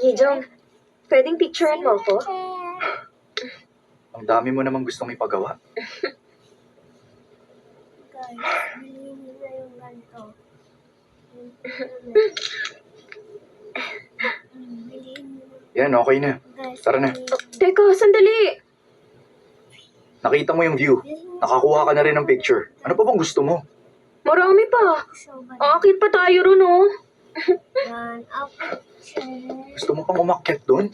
Yijong, pwedeng picturean mo ko? Ang dami mo namang gustong ipagawa. Guys, bilhin nyo na yung ganito. Bilhin nyo na. Yan, okay na. Guys, Tara na. Teka, sandali! Nakita mo yung view. Nakakuha ka na rin ng picture. Ano pa bang gusto mo? Marami pa. So, Aakit pa tayo ron, oh. yan, ako. Gusto mo pang umakyat doon?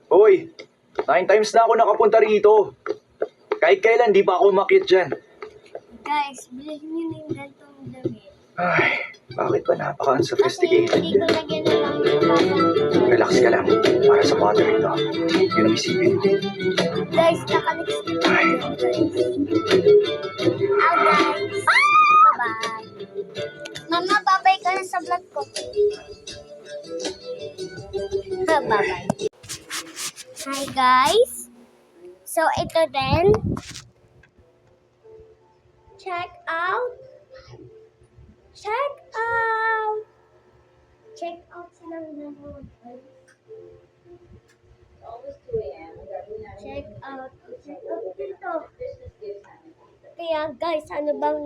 Hoy! 9 times na ako nakapunta rito. Kahit kailan, di pa ako umakyat dyan. Guys, bilhin nyo na yung ganitong damit. Ay, bakit ba Kasi napaka-unsophisticated hindi ko niya? lagyan na lang yung bata. Relax ka lang. Para sa bata rito. Yun ang isipin mo. Guys, nakalipstick na yan, guys. Guys. Bye-bye. Mama, bye-bye ka na sa vlog ko. Bye-bye. Hi, guys. So, ito din. Check out. Check out. Check out silang dalawa, guys. Check out. Check out dito. Kaya guys, ano bang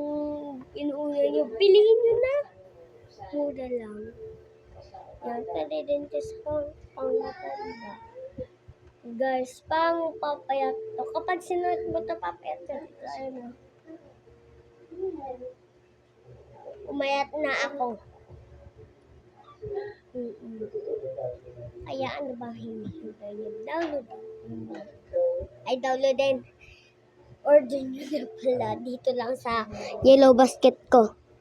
inuuna nyo? Piliin nyo na. Mura lang. Yan, pwede din sa pang-matanda. Guys, pang papayat to. Kapag sinuot mo ito, papayat ka dito. Ayun na. Umayat na ako. Kaya ano bang hinihintay nyo? Download. Ay, download din. Order nyo na pala dito lang sa Yellow Basket ko.